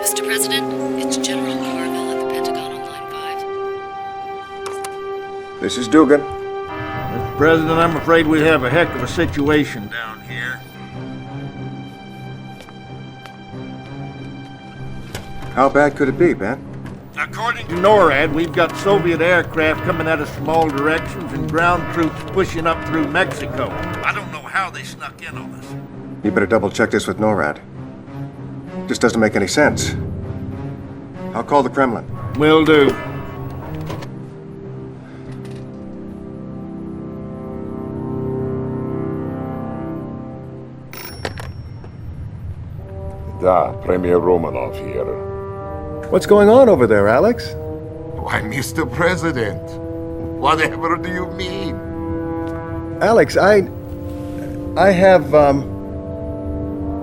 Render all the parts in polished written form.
Mr. President, it's General Carville at the Pentagon on line 5. This is Dugan. Mr. President, I'm afraid we have a heck of a situation down here. How bad could it be, Ben? According to NORAD, we've got Soviet aircraft coming at us from all directions and ground troops pushing up through Mexico. I don't know how they snuck in on us. You better double check this with NORAD. This doesn't make any sense. I'll call the Kremlin. Will do. Da, Premier Romanov here. What's going on over there, Alex? Why, Mr. President, whatever do you mean? Alex, I have,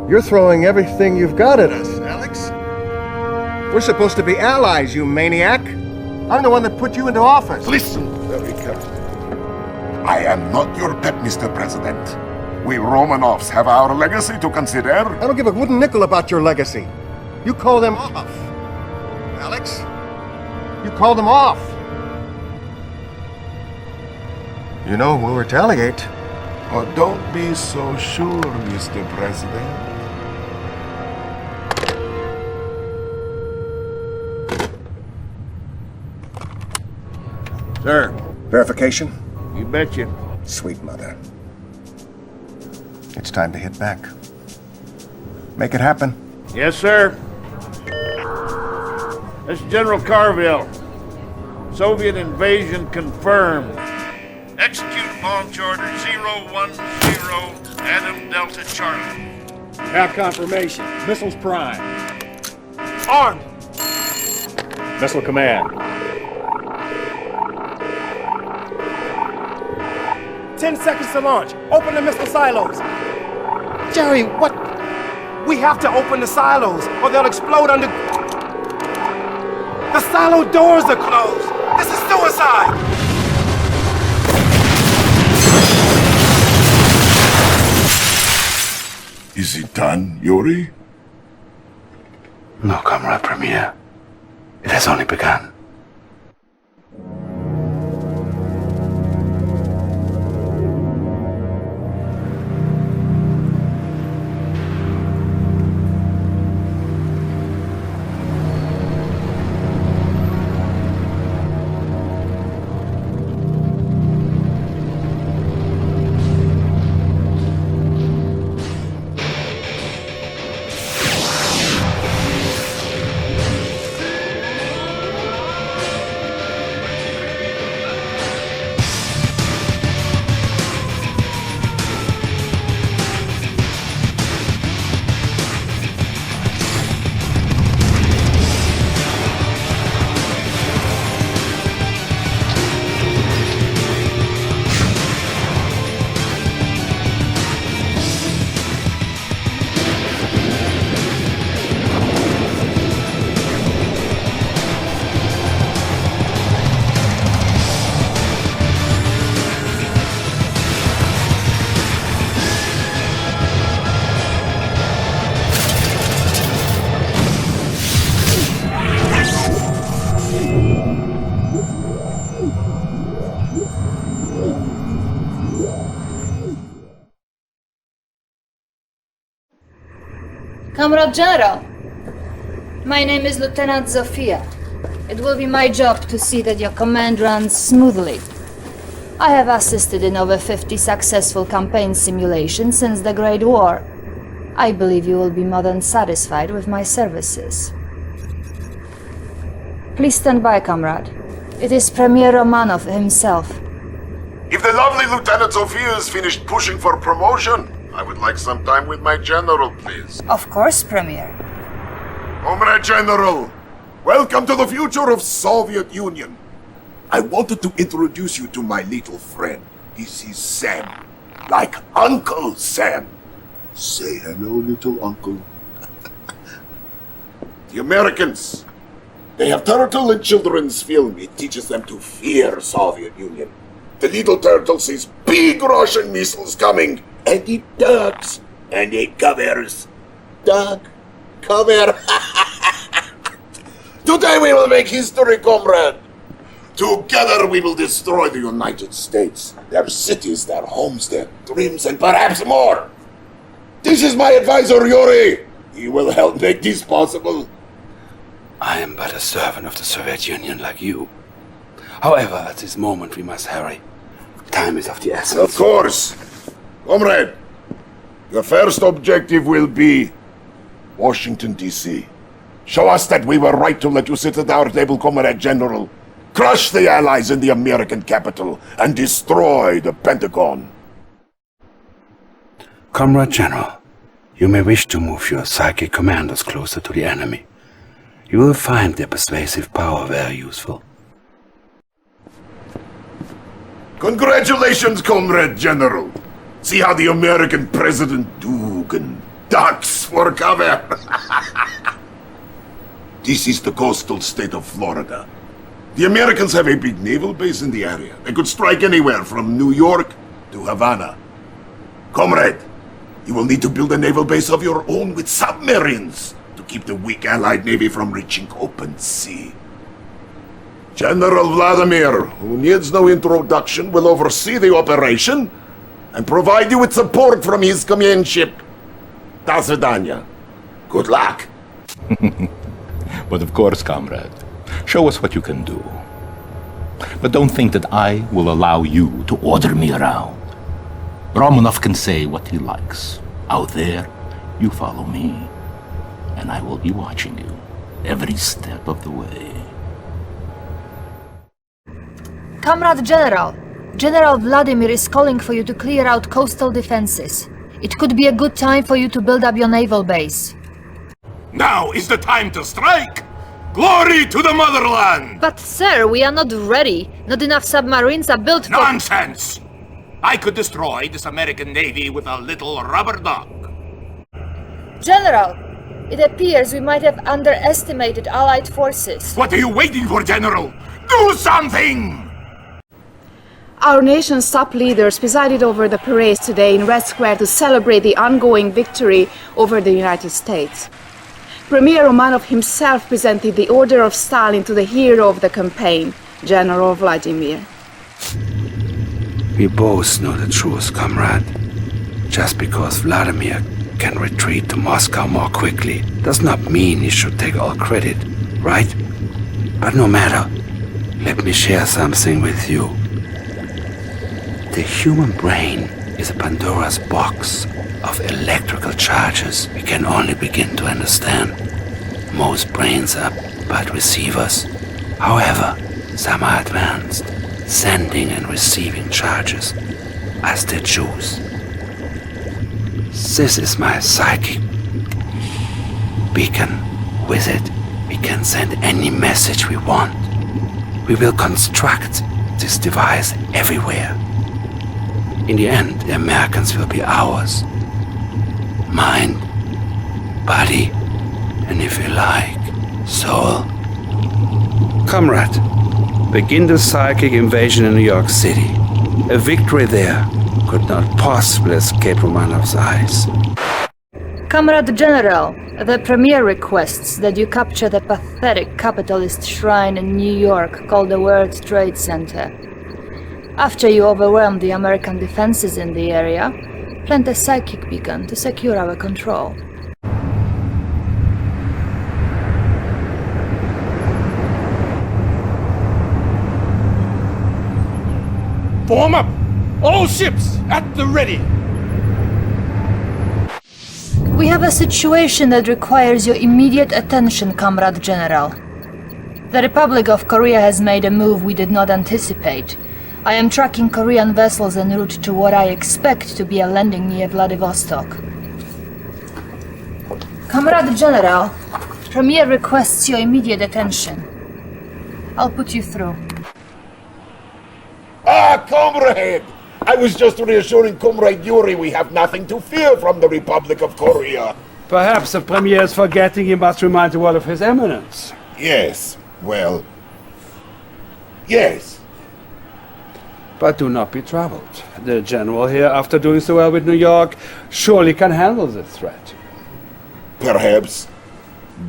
You're throwing everything you've got at us, Alex. We're supposed to be allies, you maniac. I'm the one that put you into office. Listen very carefully. I am not your pet, Mr. President. We Romanovs have our legacy to consider. I don't give a wooden nickel about your legacy. You call them off. Alex, you call them off. You know, we'll retaliate. Oh, don't be so sure, Mr. President. Sir, Verification? you betcha. Sweet mother. It's time to hit back. Make it happen. Yes, sir. This is General Carville. Soviet invasion confirmed. Execute launch order 010 Adam Delta Charlie. Have confirmation. Missiles prime. Armed! Missile command. 10 seconds to launch. Open the missile silos. Jerry, what? We have to open the silos or they'll explode under... The silo doors are closed. This is suicide. Is it done, Yuri? No, Comrade Premier. It has only begun. Comrade General, my name is Lieutenant Zofia. It will be my job to see that your command runs smoothly. I have assisted in over 50 successful campaign simulations since the Great War. I believe you will be more than satisfied with my services. Please stand by, comrade. It is Premier Romanov himself. If the lovely Lieutenant Sophia is finished pushing for promotion, I would like some time with my general, please. Of course, Premier. Comrade General, welcome to the future of Soviet Union. I wanted to introduce you to my little friend. This is Sam, like Uncle Sam. Say hello, little uncle. The Americans, they have turtle in children's film. It teaches them to fear Soviet Union. The little turtle sees big Russian missiles coming, and it ducks, and it covers. Duck, cover. Today we will make history, comrade. Together we will destroy the United States, their cities, their homes, their dreams, and perhaps more. This is my advisor, Yuri. He will help make this possible. I am but a servant of the Soviet Union like you. However, at this moment we must hurry. Time is of the essence. Of course. Comrade, your first objective will be Washington, D.C. Show us that we were right to let you sit at our table, Comrade General. Crush the Allies in the American capital and destroy the Pentagon. Comrade General, you may wish to move your psychic commanders closer to the enemy. You will find their persuasive power very useful. Congratulations, Comrade General. See how the American President Dugan ducks for cover. This is the coastal state of Florida. The Americans have a big naval base in the area. They could strike anywhere from New York to Havana. Comrade, you will need to build a naval base of your own with submarines to keep the weak Allied Navy from reaching open sea. General Vladimir, who needs no introduction, will oversee the operation and provide you with support from his command ship. До свидания. Good luck. But of course, comrade, show us what you can do. But don't think that I will allow you to order me around. Romanov can say what he likes. Out there, you follow me, and I will be watching you every step of the way. Comrade General, General Vladimir is calling for you to clear out coastal defenses. It could be a good time for you to build up your naval base. Now is the time to strike! Glory to the motherland! But sir, we are not ready. Not enough submarines are built for— Nonsense! I could destroy this American Navy with a little rubber duck. General, it appears we might have underestimated Allied forces. What are you waiting for, General? Do something! Our nation's top leaders presided over the parade today in Red Square to celebrate the ongoing victory over the United States. Premier Romanov himself presented the Order of Stalin to the hero of the campaign, General Vladimir. We both know the truth, comrade. Just because Vladimir can retreat to Moscow more quickly does not mean he should take all credit, right? But no matter, let me share something with you. The human brain is a Pandora's box of electrical charges we can only begin to understand. Most brains are but receivers. However, some are advanced, sending and receiving charges as they choose. This is my psychic beacon. With it, we can send any message we want. We will construct this device everywhere. In the end, the Americans will be ours. Mind, body, and if you like, soul. Comrade, begin the psychic invasion in New York City. A victory there could not possibly escape Romanov's eyes. Comrade General, the Premier requests that you capture the pathetic capitalist shrine in New York called the World Trade Center. After you overwhelm the American defenses in the area, plant a psychic beacon to secure our control. Form up! All ships at the ready! We have a situation that requires your immediate attention, Comrade General. The Republic of Korea has made a move we did not anticipate. I am tracking Korean vessels en route to what I expect to be a landing near Vladivostok. Comrade General, Premier requests your immediate attention. I'll put you through. Ah, comrade! I was just reassuring Comrade Yuri we have nothing to fear from the Republic of Korea. Perhaps the Premier is forgetting he must remind the world of his eminence. Yes, well... yes. But do not be troubled. The General here, after doing so well with New York, surely can handle this threat. Perhaps.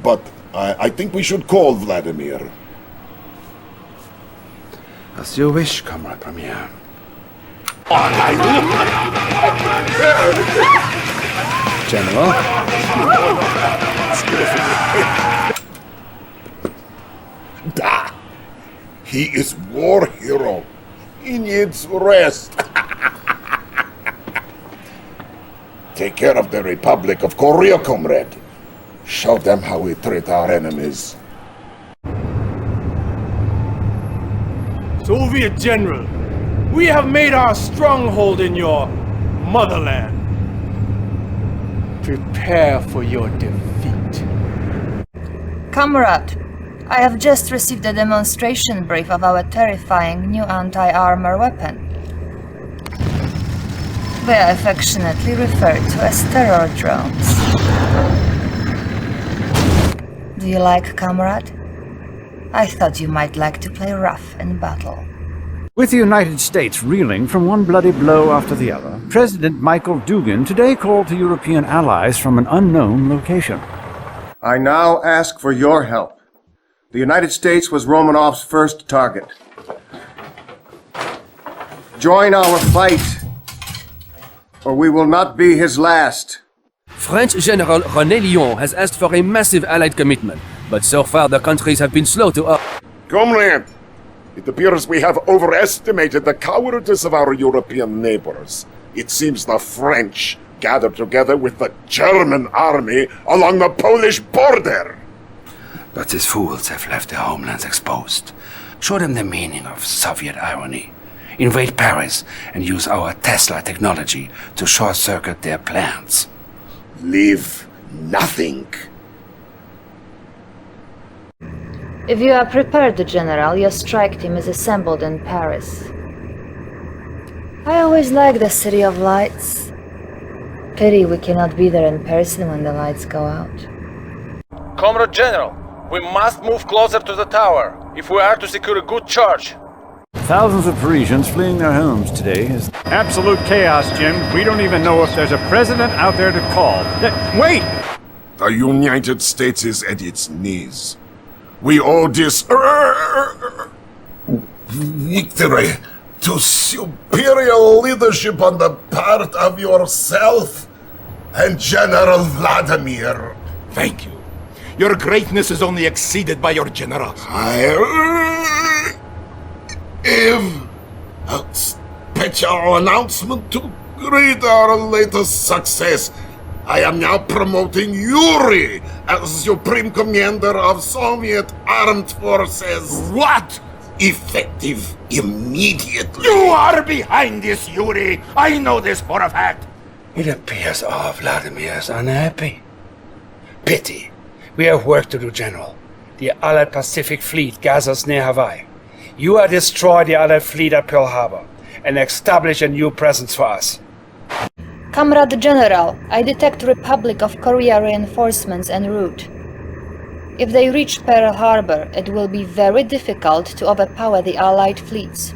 But I think we should call Vladimir. As you wish, Comrade Premier. General? Da! He is war hero. He needs rest. Take care of the Republic of Korea, comrade. Show them how we treat our enemies. Soviet General, we have made our stronghold in your motherland. Prepare for your defeat. Comrade, I have just received a demonstration brief of our terrifying new anti-armor weapon. They are affectionately referred to as terror drones. Do you like, comrade? I thought you might like to play rough in battle. With the United States reeling from one bloody blow after the other, President Michael Dugin today called to European allies from an unknown location. I now ask for your help. The United States was Romanov's first target. Join our fight, or we will not be his last. French General René Lyon has asked for a massive Allied commitment, but so far the countries have been slow to Comrade, it appears we have overestimated the cowardice of our European neighbors. It seems the French gathered together with the German army along the Polish border. But these fools have left their homelands exposed. Show them the meaning of Soviet irony. Invade Paris and use our Tesla technology to short-circuit their plans. Leave nothing. If you are prepared, General, your strike team is assembled in Paris. I always like the City of Lights. Pity we cannot be there in person when the lights go out. Comrade General, we must move closer to the tower if we are to secure a good charge. Thousands of Parisians fleeing their homes today is absolute chaos, Jim. We don't even know if there's a president out there to call. Wait! The United States is at its knees. We owe this victory to superior leadership on the part of yourself and General Vladimir. Thank you. Your greatness is only exceeded by your generals. I have a special announcement to greet our latest success. I am now promoting Yuri as Supreme Commander of Soviet Armed Forces. What? Effective immediately. You are behind this, Yuri. I know this for a fact. It appears our Vladimir is unhappy. Pity. We have work to do, General. The Allied Pacific Fleet gathers near Hawaii. You are destroy the Allied fleet at Pearl Harbor and establish a new presence for us. Comrade General, I detect Republic of Korea reinforcements en route. If they reach Pearl Harbor, it will be very difficult to overpower the Allied fleets.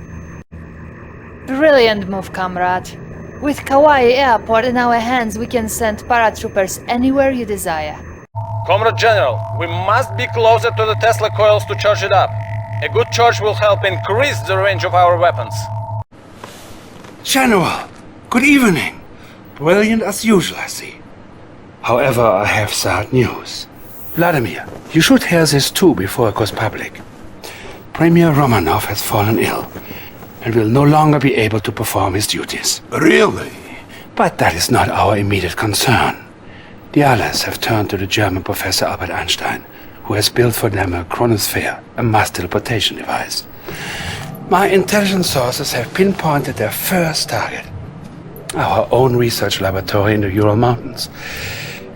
Brilliant move, comrade. With Kauai Airport in our hands, we can send paratroopers anywhere you desire. Comrade General, we must be closer to the Tesla coils to charge it up. A good charge will help increase the range of our weapons. General, good evening. Brilliant as usual, I see. However, I have sad news. Vladimir, you should hear this too before it goes public. Premier Romanov has fallen ill and will no longer be able to perform his duties. Really? But that is not our immediate concern. The Allies have turned to the German Professor Albert Einstein, who has built for them a chronosphere, a mass teleportation device. My intelligence sources have pinpointed their first target. Our own research laboratory in the Ural Mountains.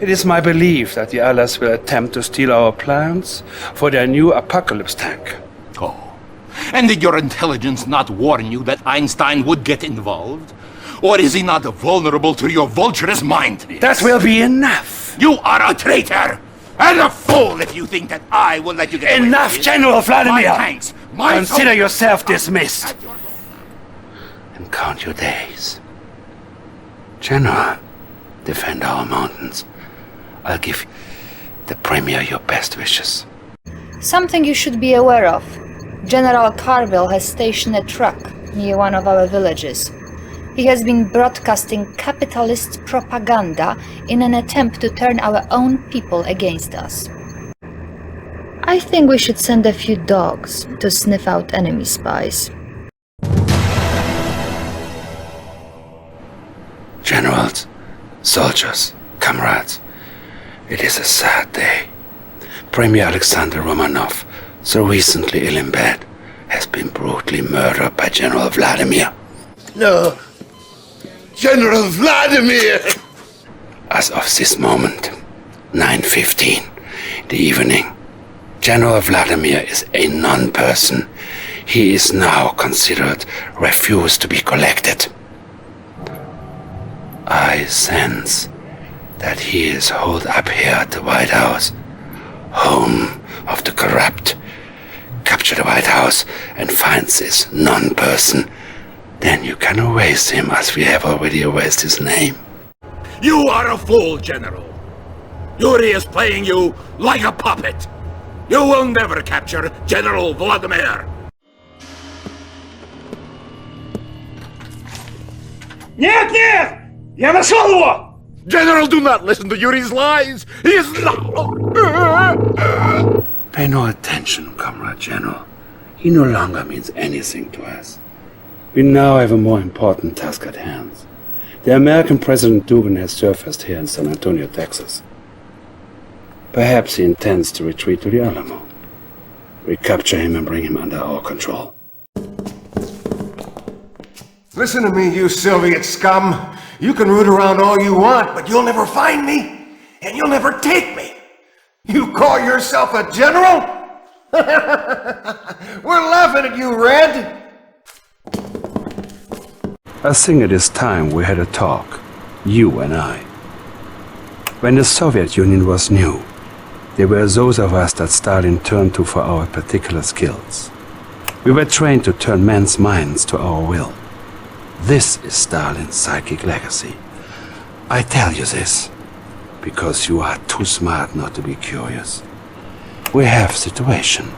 It is my belief that the Allies will attempt to steal our plans for their new apocalypse tank. Oh. And did your intelligence not warn you that Einstein would get involved? Or is he not vulnerable to your vulturous mind? That will be enough! You are a traitor! And a fool if you think that I will let you get away Enough, with this. General Vladimir! My tanks, my Consider soldiers- yourself dismissed. And count your days. General, defend our mountains. I'll give the Premier your best wishes. Something you should be aware of. General Carville has stationed a truck near one of our villages. He has been broadcasting capitalist propaganda in an attempt to turn our own people against us. I think we should send a few dogs to sniff out enemy spies. Generals, soldiers, comrades, it is a sad day. Premier Alexander Romanov, so recently ill in bed, has been brutally murdered by General Vladimir. No. General Vladimir! As of this moment, 9:15 in the evening, General Vladimir is a non-person. He is now considered refused to be collected. I sense that he is holed up here at the White House, home of the corrupt. Capture the White House and find this non-person. Then you can erase him as we have already erased his name. You are a fool, General. Yuri is playing you like a puppet. You will never capture General Vladimir. Нет, нет! Я нашел его! General, do not listen to Yuri's lies. He is not... Pay no attention, Comrade General. He no longer means anything to us. We now have a more important task at hand. The American President Dugan has surfaced here in San Antonio, Texas. Perhaps he intends to retreat to the Alamo. Recapture him and bring him under our control. Listen to me, you Soviet scum. You can root around all you want, but you'll never find me, and you'll never take me. You call yourself a general? We're laughing at you, Red. I think it is time we had a talk, you and I. When the Soviet Union was new, there were those of us that Stalin turned to for our particular skills. We were trained to turn men's minds to our will. This is Stalin's psychic legacy. I tell you this because you are too smart not to be curious. We have a situation.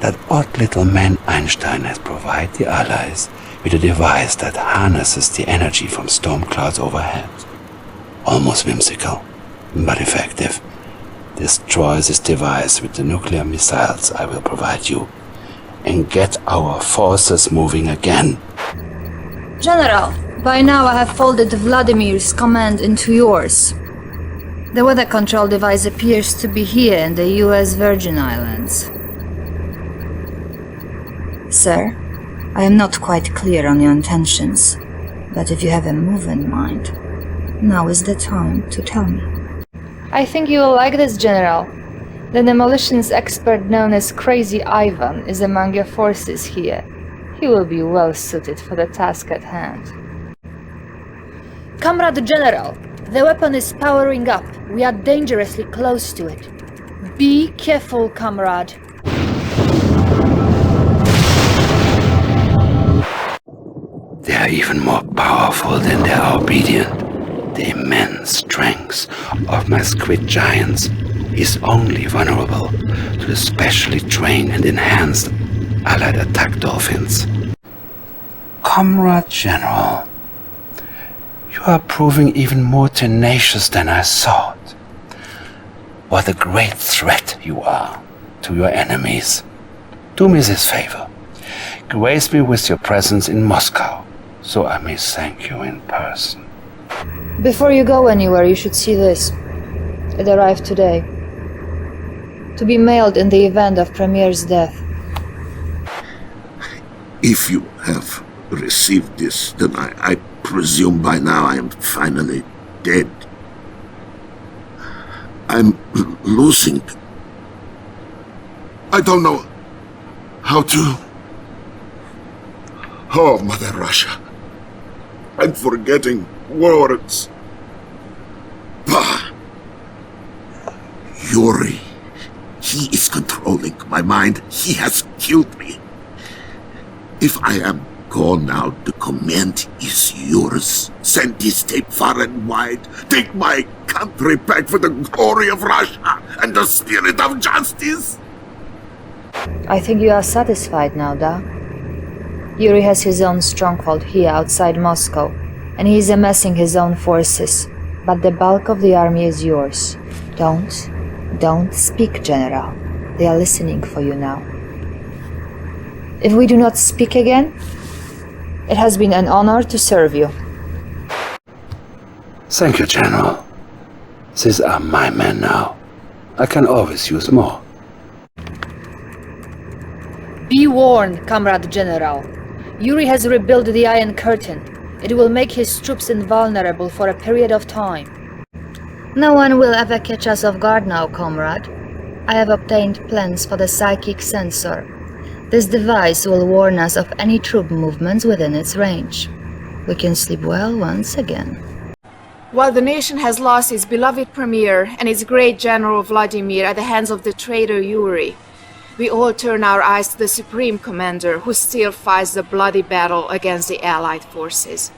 That odd little man Einstein has provided the Allies with a device that harnesses the energy from storm clouds overhead. Almost whimsical, but effective. Destroy this device with the nuclear missiles I will provide you, and get our forces moving again. General, by now I have folded Vladimir's command into yours. The weather control device appears to be here in the US Virgin Islands. Sir, I am not quite clear on your intentions, but if you have a move in mind, now is the time to tell me. I think you will like this, General. The demolitions expert known as Crazy Ivan is among your forces here. He will be well suited for the task at hand. Comrade General, the weapon is powering up. We are dangerously close to it. Be careful, comrade. They are even more powerful than they are obedient. The immense strength of my squid giants is only vulnerable to the specially trained and enhanced Allied attack dolphins. Comrade General, you are proving even more tenacious than I thought. What a great threat you are to your enemies. Do me this favor. Grace me with your presence in Moscow, so I may thank you in person. Before you go anywhere, you should see this. It arrived today. To be mailed in the event of Premier's death. If you have received this, then I presume by now I am finally dead. I'm losing. I don't know how to... Oh, Mother Russia. I'm forgetting words. Bah! Yuri. He is controlling my mind. He has killed me. If I am Go now, the command is yours. Send this tape far and wide. Take my country back for the glory of Russia and the spirit of justice. I think you are satisfied now, Da. Yuri has his own stronghold here outside Moscow, and he is amassing his own forces. But the bulk of the army is yours. Don't speak, General. They are listening for you now. If we do not speak again, it has been an honor to serve you. Thank you, General. These are my men now. I can always use more. Be warned, Comrade General. Yuri has rebuilt the Iron Curtain. It will make his troops invulnerable for a period of time. No one will ever catch us off guard now, comrade. I have obtained plans for the psychic sensor. This device will warn us of any troop movements within its range. We can sleep well once again. While the nation has lost its beloved premier and its great general Vladimir at the hands of the traitor Yuri, we all turn our eyes to the Supreme Commander who still fights the bloody battle against the Allied forces.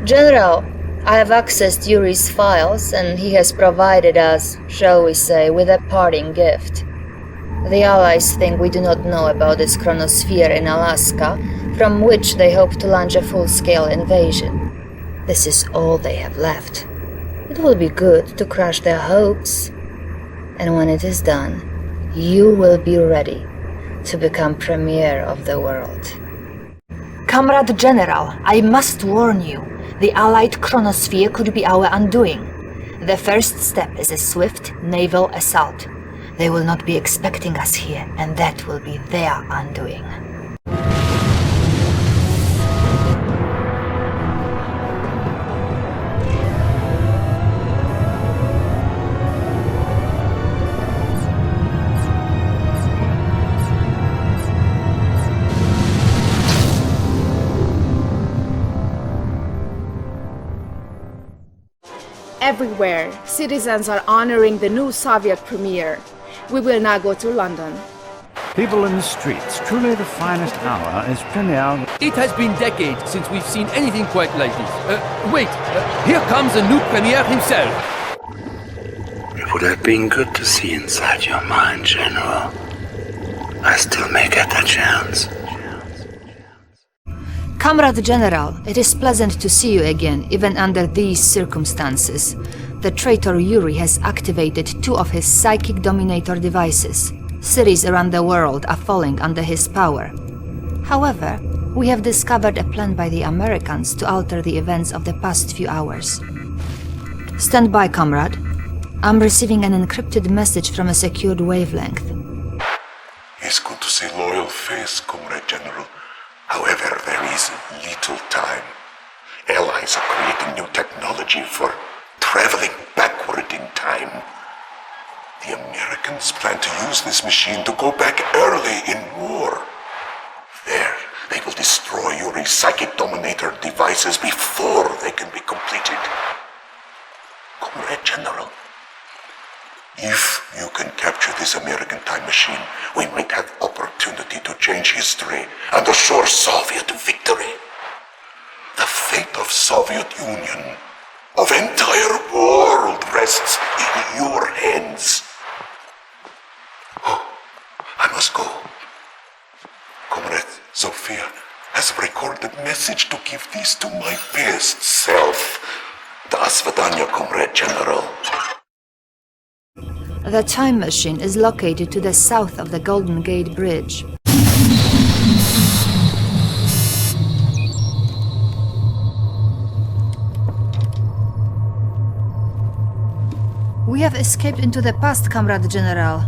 General, I have accessed Yuri's files and he has provided us, shall we say, with a parting gift. The Allies think we do not know about this chronosphere in Alaska, from which they hope to launch a full-scale invasion. This is all they have left. It will be good to crush their hopes. And when it is done, you will be ready to become premier of the world. Comrade General, I must warn you, the Allied chronosphere could be our undoing. The first step is a swift naval assault. They will not be expecting us here, and that will be their undoing. Everywhere, citizens are honoring the new Soviet premier. We will now go to London. People in the streets, truly the finest hour is premiere. It has been decades since we've seen anything quite like this. Wait, here comes the new premier himself. It would have been good to see inside your mind, General. I still may get a chance. Comrade General, it is pleasant to see you again, even under these circumstances. The traitor Yuri has activated 2 of his psychic dominator devices. Cities around the world are falling under his power. However, we have discovered a plan by the Americans to alter the events of the past few hours. Stand by, comrade. I'm receiving an encrypted message from a secured wavelength. It's good to see loyal face, Comrade General. However, there is little time. Allies are creating new technology for traveling backward in time. The Americans plan to use this machine to go back early in war. There, they will destroy Yuri's psychic dominator devices before they can be completed. Comrade General, if you can capture this American time machine, we might have opportunity to change history and assure Soviet victory. The fate of Soviet Union, of entire world, rests in your hands. Oh, I must go. Comrade Zofia has recorded message to give this to my best self. До свидания, Comrade General. The time machine is located to the south of the Golden Gate Bridge. We have escaped into the past, Comrade General.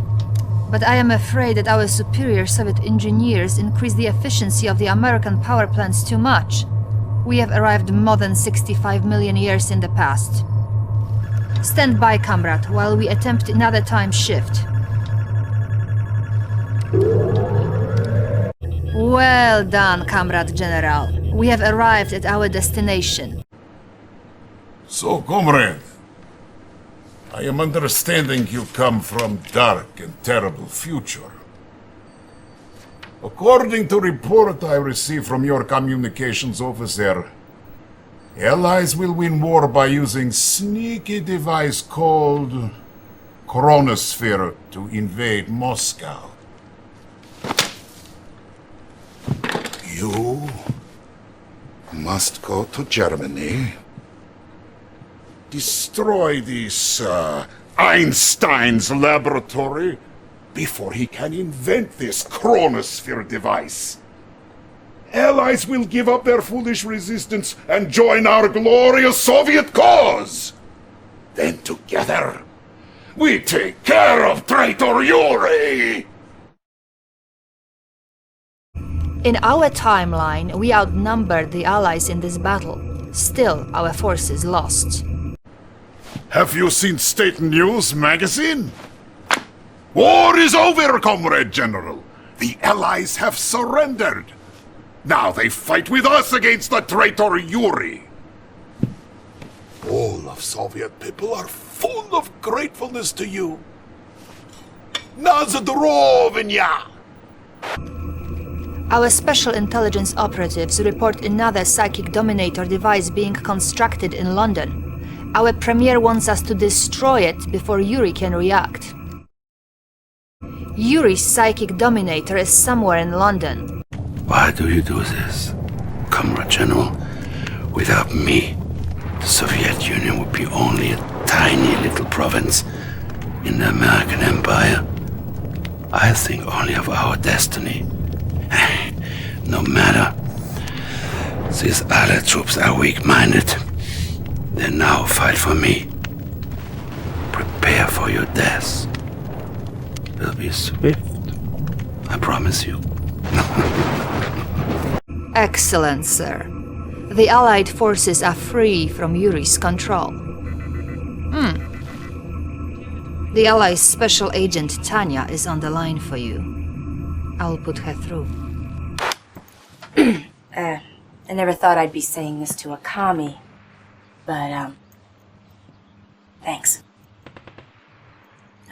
But I am afraid that our superior Soviet engineers increased the efficiency of the American power plants too much. We have arrived more than 65 million years in the past. Stand by, comrade, while we attempt another time shift. Well done, Comrade General. We have arrived at our destination. So, comrade, I am understanding you come from dark and terrible future. According to report I received from your communications officer, Allies will win war by using sneaky device called Chronosphere to invade Moscow. You must go to Germany, destroy this Einstein's laboratory before he can invent this Chronosphere device. Allies will give up their foolish resistance and join our glorious Soviet cause. Then together, we take care of traitor Yuri! In our timeline, we outnumbered the Allies in this battle. Still, our forces lost. Have you seen State News magazine? War is over, Comrade General. The Allies have surrendered. Now they fight with us against the traitor Yuri. All of Soviet people are full of gratefulness to you. Nazdrovnya! Our special intelligence operatives report another psychic dominator device being constructed in London. Our premier wants us to destroy it before Yuri can react. Yuri's psychic dominator is somewhere in London. Why do you do this, Comrade General? Without me, the Soviet Union would be only a tiny little province in the American Empire. I think only of our destiny. No matter. These Allied troops are weak-minded. They now fight for me. Prepare for your death. Will be swift, I promise you. Excellent, sir. The Allied forces are free from Yuri's control. The Allies' special agent Tanya is on the line for you. I'll put her through. I never thought I'd be saying this to a commie, but, thanks.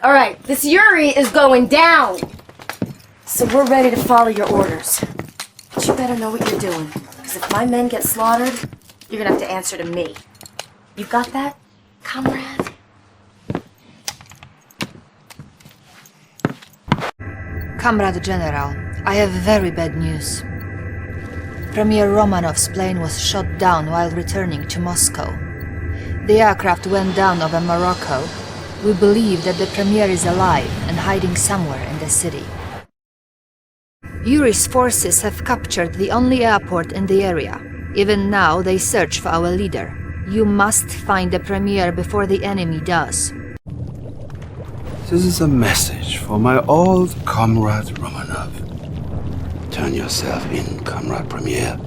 Alright, this Yuri is going down! So we're ready to follow your orders. But you better know what you're doing, because if my men get slaughtered, you're gonna have to answer to me. You got that, comrade? Comrade General, I have very bad news. Premier Romanov's plane was shot down while returning to Moscow. The aircraft went down over Morocco. We believe that the Premier is alive and hiding somewhere in the city. Yuri's forces have captured the only airport in the area. Even now, they search for our leader. You must find the Premier before the enemy does. This is a message for my old comrade Romanov. Turn yourself in, Comrade Premier,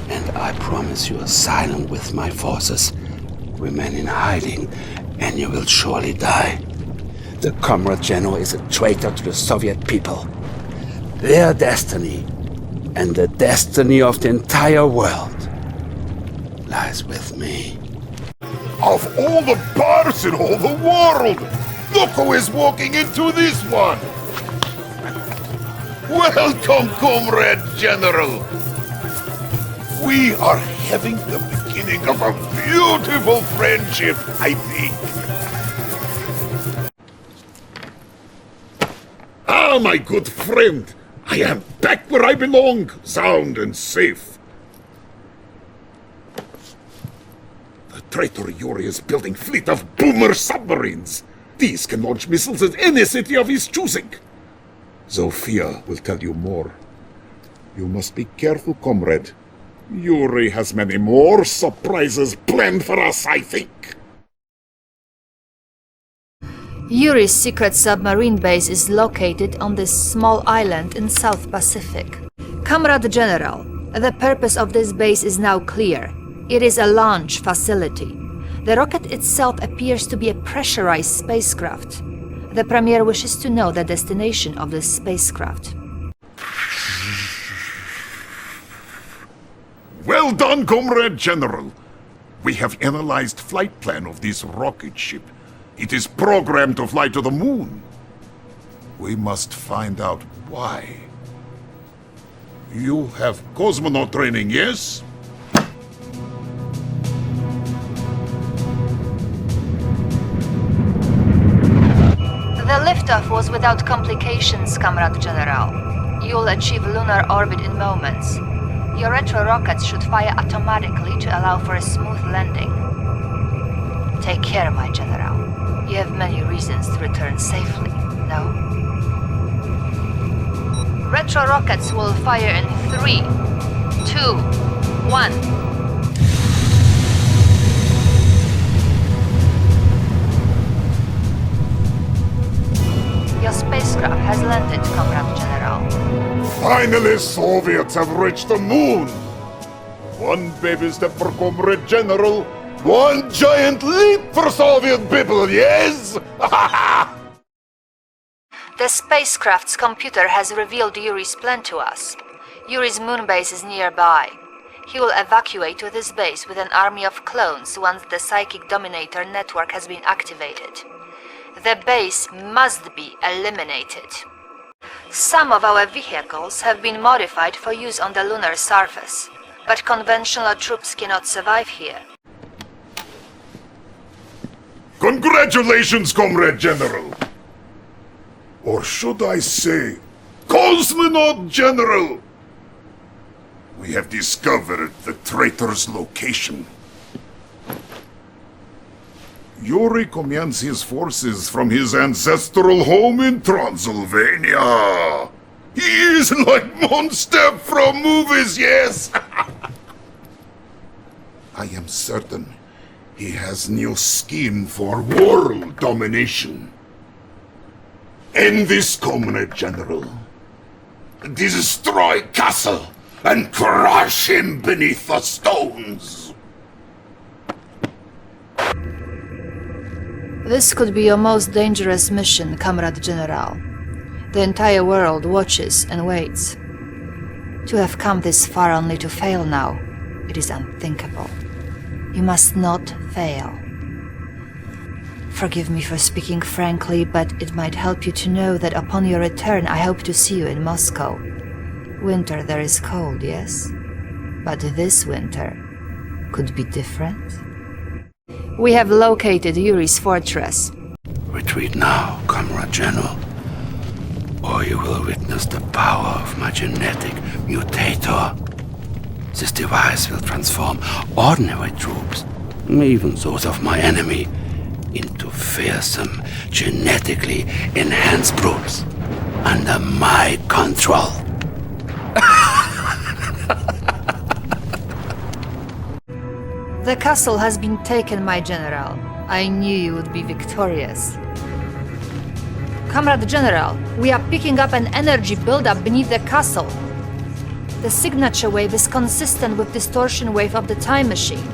and I promise you asylum with my forces. Remain in hiding, and you will surely die. The Comrade General is a traitor to the Soviet people. Their destiny, and the destiny of the entire world, lies with me. Of all the bars in all the world, look who is walking into this one! Welcome, Comrade General! We are having the beginning of a beautiful friendship, I think. Ah, my good friend! I am back where I belong, sound and safe. The traitor Yuri is building fleet of boomer submarines. These can launch missiles at any city of his choosing. Zofia will tell you more. You must be careful, comrade. Yuri has many more surprises planned for us, I think. Yuri's secret submarine base is located on this small island in South Pacific. Comrade General, the purpose of this base is now clear. It is a launch facility. The rocket itself appears to be a pressurized spacecraft. The Premier wishes to know the destination of this spacecraft. Well done, Comrade General. We have analyzed flight plan of this rocket ship. It is programmed to fly to the moon. We must find out why. You have cosmonaut training, yes? The liftoff was without complications, Comrade General. You'll achieve lunar orbit in moments. Your retro rockets should fire automatically to allow for a smooth landing. Take care, my General. You have many reasons to return safely, no? Retro rockets will fire in 3, 2, 1. Your spacecraft has landed, Comrade General. Finally, Soviets have reached the moon! One baby step for Comrade General, one giant leap for Soviet people, yes? The spacecraft's computer has revealed Yuri's plan to us. Yuri's moon base is nearby. He will evacuate to this base with an army of clones once the Psychic Dominator network has been activated. The base must be eliminated. Some of our vehicles have been modified for use on the lunar surface, but conventional troops cannot survive here. Congratulations, Comrade General! Or should I say, Cosmonaut General! We have discovered the traitor's location. Yuri commands his forces from his ancestral home in Transylvania. He is like monster from movies, yes! I am certain he has new scheme for world domination. End this, Comrade General. Destroy Castle and crush him beneath the stones. This could be your most dangerous mission, Comrade General. The entire world watches and waits. To have come this far only to fail now, it is unthinkable. You must not fail. Forgive me for speaking frankly, but it might help you to know that upon your return I hope to see you in Moscow. Winter there is cold, yes? But this winter could be different. We have located Yuri's fortress. Retreat now, Comrade General, or you will witness the power of my genetic mutator. This device will transform ordinary troops, even those of my enemy, into fearsome, genetically enhanced brutes under my control. The castle has been taken, my general. I knew you would be victorious. Comrade General, we are picking up an energy buildup beneath the castle. The signature wave is consistent with distortion wave of the time machine.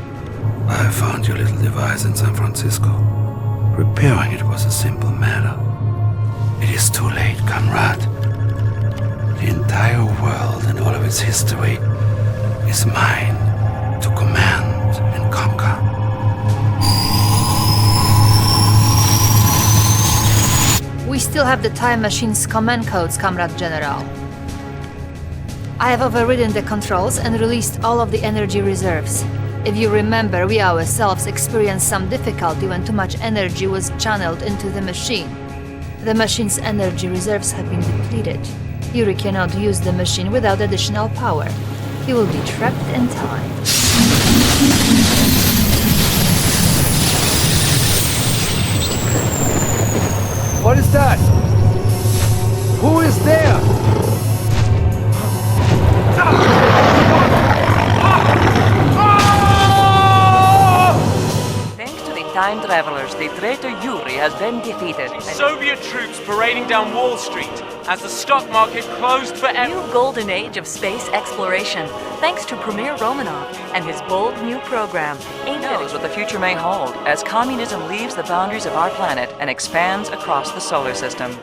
I found your little device in San Francisco. Repairing it was a simple matter. It is too late, comrade. The entire world and all of its history is mine to command and conquer. We still have the time machine's command codes, Comrade General. I have overridden the controls and released all of the energy reserves. If you remember, we ourselves experienced some difficulty when too much energy was channeled into the machine. The machine's energy reserves have been depleted. Yuri cannot use the machine without additional power. He will be trapped in time. What is that? Who is there? Thanks to the time travelers, the traitor Yuri has been defeated. Soviet troops parading down Wall Street as the stock market closed forever. New golden age of space exploration, thanks to Premier Romanov and his bold new program. Who knows what the future may hold as communism leaves the boundaries of our planet and expands across the solar system.